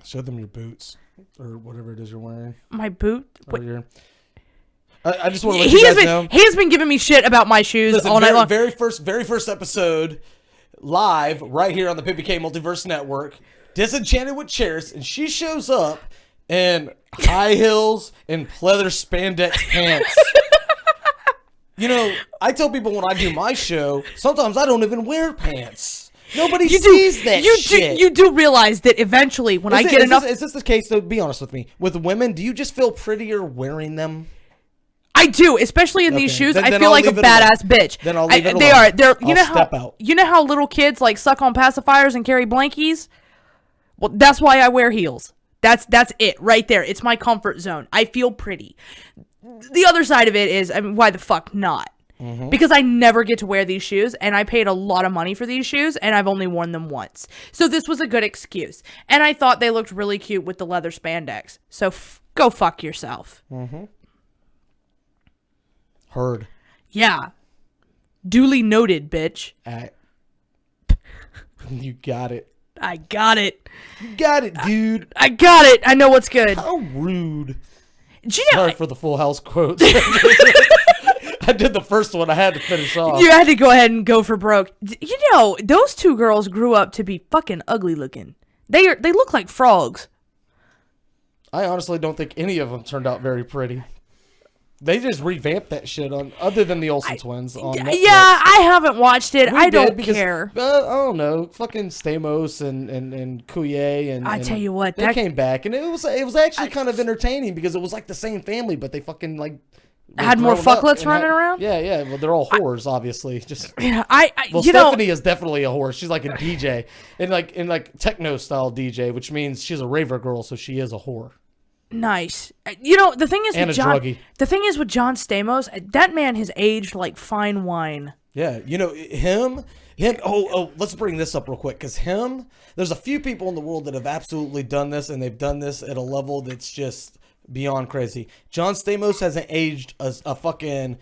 Show them your boots or whatever it is you're wearing. My boot? I just want to let you guys know. He has been giving me shit about my shoes all night long. Very first episode, live, right here on the Pimpy Multiverse Network. Disenchanted with Charis, and she shows up in high heels and pleather spandex pants. I tell people when I do my show, sometimes I don't even wear pants. Nobody sees that shit. You do realize that eventually when I get enough... Is this the case, though? Be honest with me. With women, do you just feel prettier wearing them? I do, especially in these shoes. I feel like a badass bitch. Then I'll leave it alone. They are. They're. Step out. You know how little kids like suck on pacifiers and carry blankies? Well, that's why I wear heels. That's it right there. It's my comfort zone. I feel pretty. The other side of it is, why the fuck not? Mm-hmm. Because I never get to wear these shoes, and I paid a lot of money for these shoes, and I've only worn them once. So this was a good excuse. And I thought they looked really cute with the leather spandex. So go fuck yourself. Mm-hmm. Heard. Yeah. Duly noted, bitch. You got it. I got it. You got it, dude. I got it. I know what's good. How rude. Do you know, Sorry for the Full House quotes. I did the first one. I had to finish off. you had to go ahead and go for broke. You know, those two girls grew up to be fucking ugly looking. They look like frogs. I honestly don't think any of them turned out very pretty. They just revamped that shit on, other than the Olsen twins on Netflix. Yeah, I haven't watched it. I don't because, care. I don't know, fucking Stamos and Coulier and I tell you what, they came back and it was actually kind of entertaining because it was like the same family, but they fucking like had more fucklets running around. Yeah. Well, they're all whores, obviously. Just Well, Stephanie is definitely a whore. She's like a DJ and like techno style DJ, which means she's a raver girl, so she is a whore. Nice. You know, the thing is And with a John. druggie. The thing is with John Stamos, that man has aged like fine wine. Yeah, you know, him. Oh, let's bring this up real quick, because there's a few people in the world that have absolutely done this, and they've done this at a level that's just beyond crazy. John Stamos hasn't aged a fucking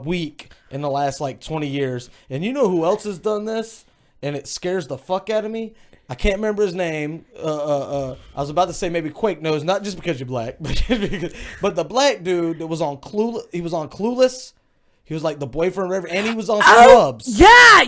week in the last like 20 years. And you know who else has done this? And it scares the fuck out of me. I can't remember his name. I was about to say maybe Quake knows, not just because you're black, but the black dude that was on Clueless. He was on Clueless. He was like the boyfriend, and he was on Scrubs. Yeah. I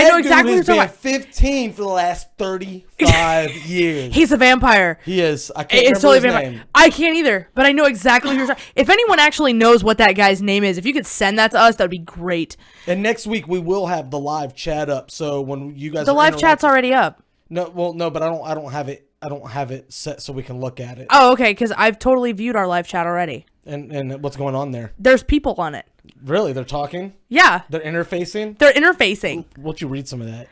know exactly what you're talking That about. dude has been 15 for the last 35 years. He's a vampire. He is. I can't It's remember totally his vampire. name. I can't either, but I know exactly what you're talking. If anyone actually knows what that guy's name is, if you could send that to us, that would be great. And next week we will have the live chat up. So when you guys The live chat's already up. No, but I don't have it. I don't have it set so we can look at it. Oh, okay, because I've totally viewed our live chat already. And what's going on there? There's people on it. Really? They're talking? Yeah. They're interfacing? They're interfacing. Won't you read some of that?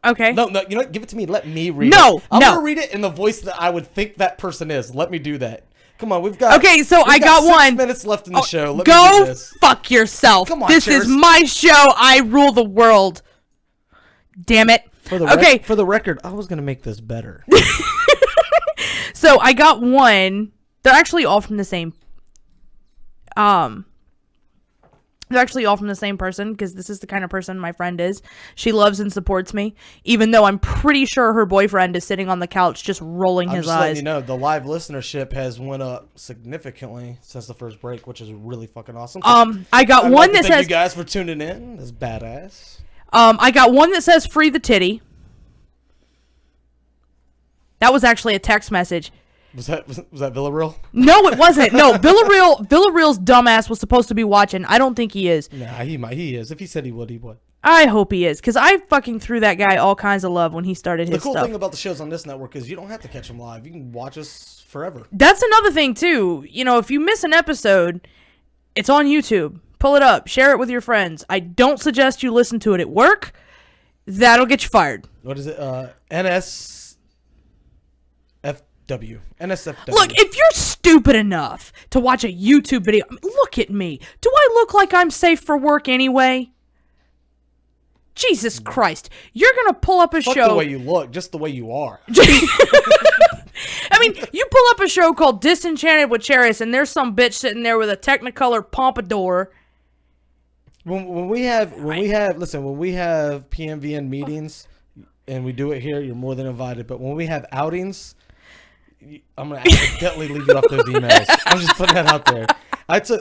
Okay. No, you know what? Give it to me. Let me read it. I'm going to read it in the voice that I would think that person is. Let me do that. Come on, we've got... Okay, so I got 6 minutes left in the show. Let me go do this. fuck yourself. Come on, This Charis. is my show. I rule the world. Damn it. For the record, I was going to make this better. So I got one. They're actually all from the same... They're actually all from the same person, because this is the kind of person my friend is. She loves and supports me, even though I'm pretty sure her boyfriend is sitting on the couch just rolling his just letting eyes. you know, the live listenership has went up significantly since the first break, which is really fucking awesome. I got I'd one like to that thank says... you guys for tuning in. That's badass. I got one that says free the titty. That was actually a text message. Was that Villarreal? No, it wasn't. No, Villarreal's dumbass was supposed to be watching. I don't think he is. Nah, he is. If he said he would, he would. I hope he is, because I fucking threw that guy all kinds of love when he started his The cool stuff. thing about the shows on this network is you don't have to catch them live. You can watch us forever. That's another thing, too. You know, if you miss an episode, it's on YouTube. Pull it up. Share it with your friends. I don't suggest you listen to it at work. That'll get you fired. What is it? NSFW. Look, if you're stupid enough to watch a YouTube video, look at me. Do I look like I'm safe for work anyway? Jesus Christ. You're going to pull up a Fuck show. the way you look, just the way you are. I mean, you pull up a show called Disenchanted with Charis, and there's some bitch sitting there with a Technicolor pompadour. When we have PMVN meetings and we do it here, you're more than invited. But when we have outings, I'm gonna accidentally leave you off those emails. I'm just putting that out there.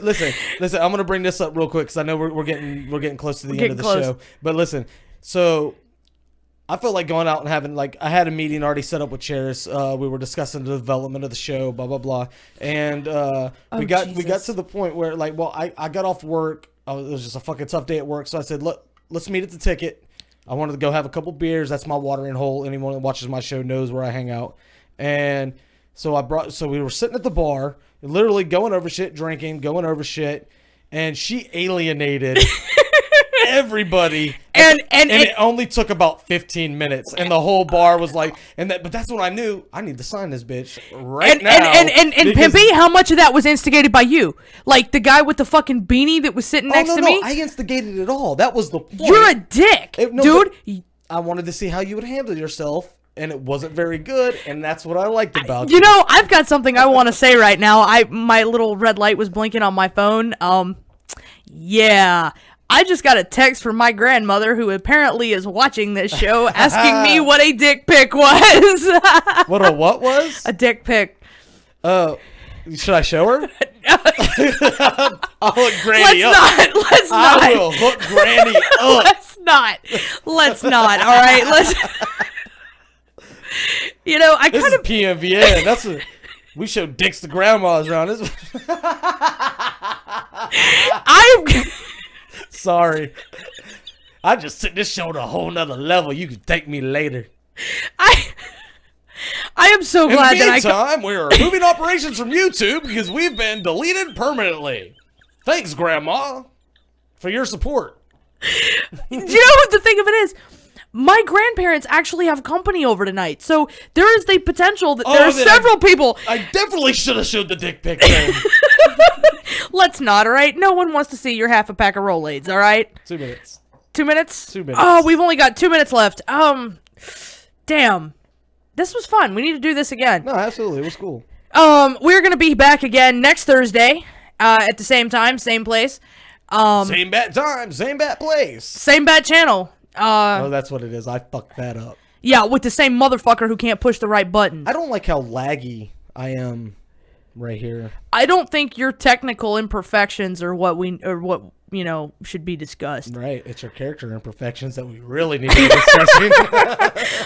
Listen. I'm gonna bring this up real quick because I know we're getting close to the end of the show. But listen, so I felt like going out and having I had a meeting already set up with Charis. We were discussing the development of the show, blah blah blah, and we got to the point where I got off work. It was just a fucking tough day at work, so I said, look, let's meet at the Ticket. I wanted to go have a couple beers. That's my watering hole. Anyone that watches my show knows where I hang out. And so we were sitting at the bar, literally going over shit, drinking, and she alienated everybody. And it only took about 15 minutes, and the whole bar was like, but that's when I knew I need to sign this bitch right now. And Pimpy, how much of that was instigated by you? Like the guy with the fucking beanie that was sitting next to me? I instigated it all. That was the point. You're a dick, dude. I wanted to see how you would handle yourself. And it wasn't very good, and that's what I liked about you. You know, I've got something I want to say right now. My little red light was blinking on my phone. Yeah. I just got a text from my grandmother, who apparently is watching this show, asking me what a dick pic was. What a what was? A dick pic. Should I show her? I'll hook Granny up. Let's not. I will hook Granny up. Let's not. All right. Let's. I This kind is of. PMVN. That's what we show dicks to grandmas around. This. I'm. Sorry. I just took this show to a whole nother level. You can thank me later. I am so In glad the that I. meantime, we are removing operations from YouTube because we've been deleted permanently. Thanks, Grandma, for your support. You know what the thing of it is? My grandparents actually have company over tonight, so there is the potential that there are several people. I definitely should have showed the dick pic then. Let's not, all right? No one wants to see your half a pack of Rolaids, all right? 2 minutes. 2 minutes? 2 minutes. Oh, we've only got 2 minutes left. Damn. This was fun. We need to do this again. No, absolutely. It was cool. We're going to be back again next Thursday at the same time, same place. Same bat time, same bat place. Same bat channel. Oh, that's what it is. I fucked that up. Yeah, with the same motherfucker who can't push the right buttons. I don't like how laggy I am right here. I don't think your technical imperfections are what should be discussed. Right. It's your character imperfections that we really need to be discussing.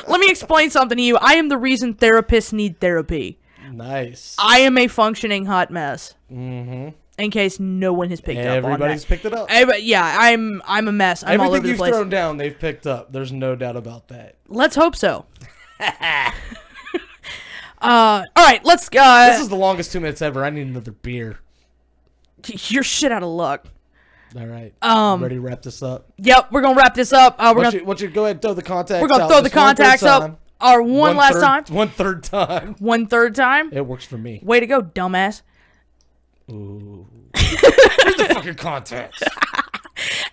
Let me explain something to you. I am the reason therapists need therapy. Nice. I am a functioning hot mess. Mm-hmm. In case no one has picked up on that. Everybody's picked it up. Yeah, I'm a mess. I'm all over the Everything place. you've thrown down, they've picked up. There's no doubt about that. Let's hope so. All right, let's. This is the longest 2 minutes ever. I need another beer. You're shit out of luck. All right. Ready to wrap this up? Yep, we're gonna wrap this up. Why don't you go ahead and throw the contacts out? We're gonna throw the just one third contacts up. time. Our one last time. 1/3 time. 1/3 time. It works for me. Way to go, dumbass. Ooh. Where's the fucking contacts?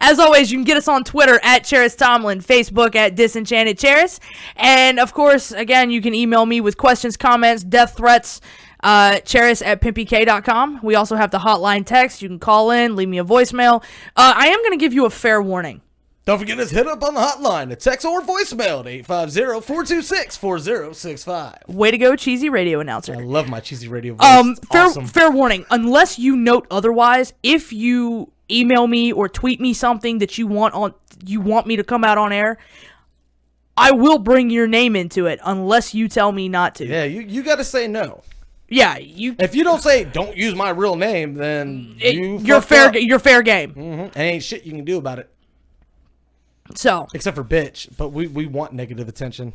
As always, you can get us on Twitter at Charis Tomlin, Facebook at Disenchanted Charis, and of course, again, you can email me with questions, comments, death threats, Charis at pimpyk.com. We also have the hotline text. You can call in, leave me a voicemail. I am going to give you a fair warning. Don't forget to hit up on the hotline, a text or voicemail at 850-426-4065. Way to go, cheesy radio announcer. I love my cheesy radio voice. It's awesome. Fair warning. Unless you note otherwise, if you email me or tweet me something that you want me to come out on air, I will bring your name into it unless you tell me not to. Yeah, you got to say no. Yeah, If you don't say don't use my real name, then you're fair game. Mm-hmm. And ain't shit you can do about it. So, except for bitch, but we want negative attention.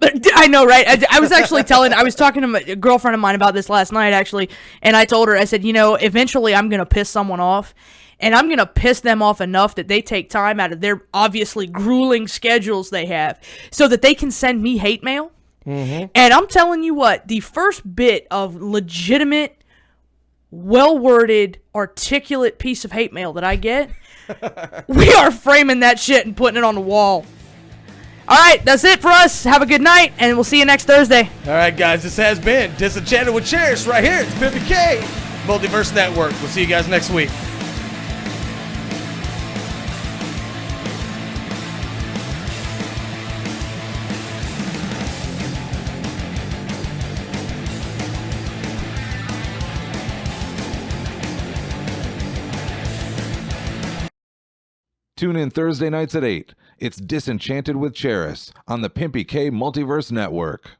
I know, right? I was actually I was talking to a girlfriend of mine about this last night, actually, and I told her, I said, eventually I'm going to piss someone off, and I'm going to piss them off enough that they take time out of their obviously grueling schedules they have so that they can send me hate mail. Mm-hmm. And I'm telling you what, the first bit of legitimate, well-worded, articulate piece of hate mail that I get, we are framing that shit and putting it on the wall. All right, that's it for us. Have a good night, and we'll see you next Thursday. All right, guys, this has been Disenchanted with Charis right here. It's Pimpy K, Multiverse Network. We'll see you guys next week. Tune in Thursday nights at 8. It's Disenchanted with Charis on the Pimpy K Multiverse Network.